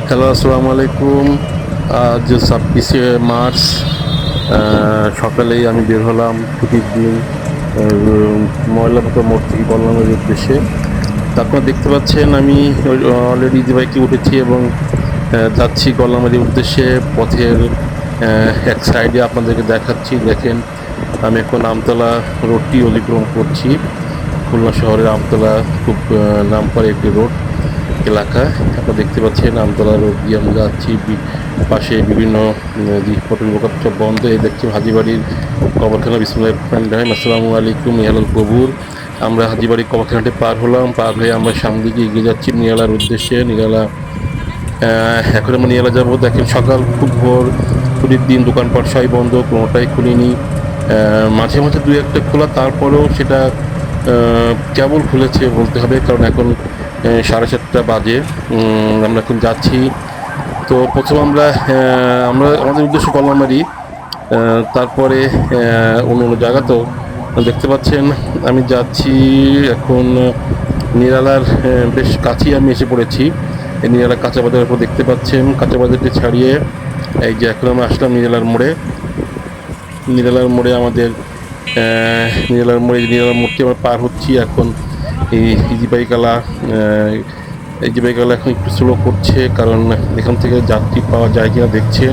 Hello, আসসালামু আলাইকুম। আজ 26শে মার্চ সকালেই আমি বের হলাম ছুটির দিন ময়লাপোতা মোড় থেকে কল্যাণের উদ্দেশ্যে। তা আপনারা দেখতে পাচ্ছেন আমি অলরেডি ইজি বাইকে উঠেছি এবং যাচ্ছি কল্যাণের উদ্দেশ্যে। পথের এক সাইডে আপনাদেরকে দেখাচ্ছি, দেখেন আমি এখন আমতলা রোডটি অতিক্রম করছি। খুলনা শহরের আমতলা খুব নামকরা একটি রোড এলাকা। আপনারা দেখতে পাচ্ছেন আমতলা রোড দিয়ে আমরা যাচ্ছি। পাশে বিভিন্ন হোটেল দোকান সব বন্ধ। এই দেখছি হাজিবাড়ির কবরখানা বিসমুল্লাহ রহমানির রহিম। আসসালামু আলাইকুম ইয়ালাল কবুর। আমরা হাজিবাড়ির কবরখানাটি পার হলাম, পার হয়ে আমরা সামনে দিকে এগিয়ে যাচ্ছি নিরালার উদ্দেশ্যে। নিরালা এখন আমরা নিরালা যাবো। দেখেন সকাল খুব ভোর, ছুটির দিন, দোকানপাট সবাই বন্ধ, কোনোটাই খুলিনি। মাঝে মাঝে দুই একটা খোলা, তারপরেও সেটা কেবল খুলেছে বলতে হবে, কারণ এখন 7:30 বাজে। আমরা এখন যাচ্ছি। তো প্রথম আমরা আমাদের উদ্দেশ্য কল্যাণবাড়ি, তারপরে অন্য অন্য জায়গা। তো দেখতে পাচ্ছেন আমি যাচ্ছি এখন নিরালার বেশ কাছেই আমি এসে পড়েছি। এই নিরালা কাঁচা বাজারের উপর দেখতে পাচ্ছেন, কাঁচা বাজারটি ছাড়িয়ে এই যে এখন আমরা আসলাম নিরালার মোড়ে। নিরালার মোড়ে আমাদের নিরালার মোড়টি আমরা পার হচ্ছি এখন। এই ইজি বাইকালা এখন একটু স্লো করছে, কারণ এখান থেকে যাত্রী পাওয়া যায় কিনা দেখছে।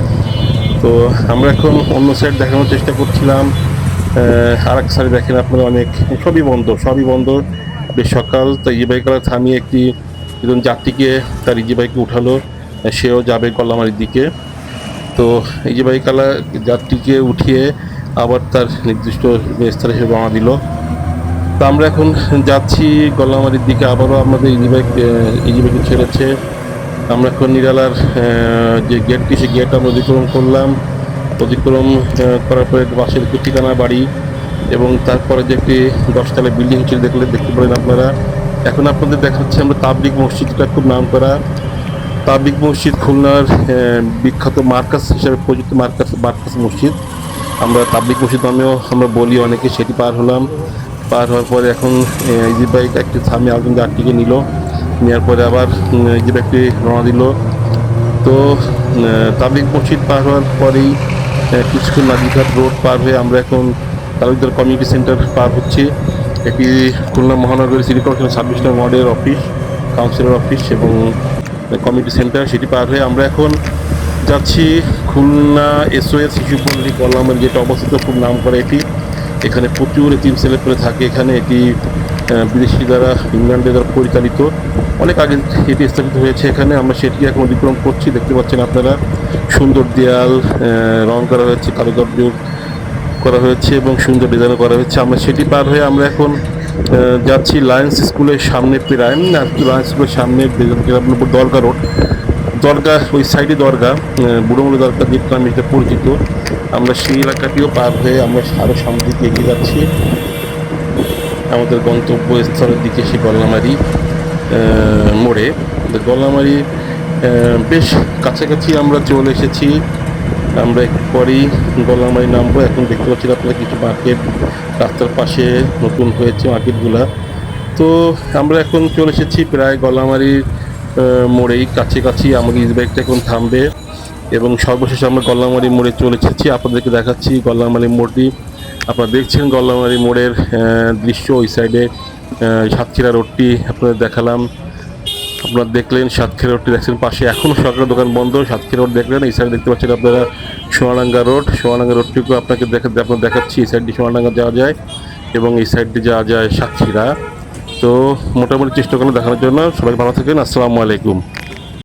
তো আমরা এখন অন্য সাইড দেখানোর চেষ্টা করছিলাম। আর এক সাইডে দেখেন আপনারা অনেক সবই বন্ধ বেশ সকাল। তো ইজি বাইকালা থামিয়ে একজন যাত্রীকে তার ইজি বাইকে উঠালো, সেও যাবে কল্যামারির দিকে। তো ইজি বাইকালা যাত্রীকে উঠিয়ে আবার তার নির্দিষ্ট স্থানে সে রওনা দিল। তো আমরা এখন যাচ্ছি গল্লামারির দিকে। আবারও আমাদের ইজিবাইক ছেড়েছে। আমরা এখন নিরালার যে গেটটি, সেই গেট আমরা অতিক্রম করলাম। অতিক্রম করার পরে পাশের একটি ঠিকানা বাড়ি এবং তারপরে যে একটি 10তলা বিল্ডিং ছিল, দেখতে পারেন আপনারা। এখন আপনাদের দেখাচ্ছি আমরা তাবলিগ মসজিদটা, খুব নাম করা তাবলিগ মসজিদ, খুলনার বিখ্যাত মার্কাস হিসাবে পরিচিত মার্কাস মসজিদ। আমরা তাবলিগ মসজিদ নামেও আমরা বলি অনেকে। সেটি পার হলাম। পার হওয়ার পরে এখন ইজি বাইক একটি থামে আরেকজন যাত্রীকে নিল, নেওয়ার পরে আবার ইজি বাইকটি রওনা দিল। তো তাবলিগ মসজিদ পার হওয়ার পরেই কিছুক্ষণ নাজিরঘাট রোড পার হয়ে আমরা এখন তালুকদার কমিউনিটি সেন্টার পার হচ্ছি। এটি খুলনা মহানগরী সিটি কর্পোরেশন 26 নং ওয়ার্ডের অফিস, কাউন্সিলর অফিস এবং কমিউনিটি সেন্টার। সেটি পার হয়ে আমরা এখন যাচ্ছি খুলনা SOS শিশু পল্লী কল্যাণবাড়ি, যেটা অবস্থিত, খুব নাম করে এটি। এখানে প্রচুর এতিম ছেলেপেলে থাকে। এখানে এটি বিদেশি দ্বারা, ইংল্যান্ডের দ্বারা পরিচালিত। অনেক আগে এটি স্থাপিত হয়েছে এখানে। আমরা সেটি এখন অতিক্রম করছি। দেখতে পাচ্ছেন আপনারা সুন্দর দেয়াল রং করা হয়েছে, কারুকার্য করা হয়েছে এবং সুন্দর ডিজাইন করা হয়েছে। আমরা সেটি পার হয়ে আমরা এখন যাচ্ছি লায়ন্স স্কুলের সামনে, প্রায় লায়ন্স স্কুলের সামনে দরগা রোড, দরগা ওই সাইডে দরগা, বুড়োমূল দরগা যে নামে এটা পরিচিত। আমরা সেই এলাকাটিও পার হয়ে আমরা আরও সামনের দিকে এগিয়ে যাচ্ছি আমাদের গন্তব্যস্থলের দিকে, সেই গল্লামারি মোড়ে। গল্লামারি বেশ কাছাকাছি আমরা চলে এসেছি। আমরা একটু পরেই গল্লামারি নামবো। এখন দেখতে পাচ্ছি আপনারা কিছু মার্কেট রাস্তার পাশে নতুন হয়েছে মার্কেটগুলা। তো আমরা এখন চলে এসেছি প্রায় গল্লামারির মোড়েই, কাছাকাছি। আমাদের ইজি বাইকটা এখন থামবে এবং সর্বশেষে আমরা গল্লামারি মোড়ে চলে এসেছি। আপনাদেরকে দেখাচ্ছি গল্লামারি মোড়টি। আপনারা দেখছেন গল্লামারি মোড়ের দৃশ্য। ওই সাইডে সাতক্ষীরা রোডটি আপনাদের দেখালাম। আপনারা দেখলেন সাতক্ষীরা রোডটি, দেখছেন পাশে এখনও সরকারি দোকান বন্ধ। সাতক্ষীরা রোড দেখলেন। এই সাইডে দেখতে পাচ্ছেন আপনারা সোনাডাঙ্গা রোডটিকেও আপনারা দেখাচ্ছি। এই সাইডটি সোনাডাঙ্গা যাওয়া যায় এবং এই সাইডটি যাওয়া যায় সাতক্ষীরা। তো মোটামুটি চেষ্টা করলাম দেখানোর জন্য। সবাই ভালো থাকেন। আসসালামু আলাইকুম।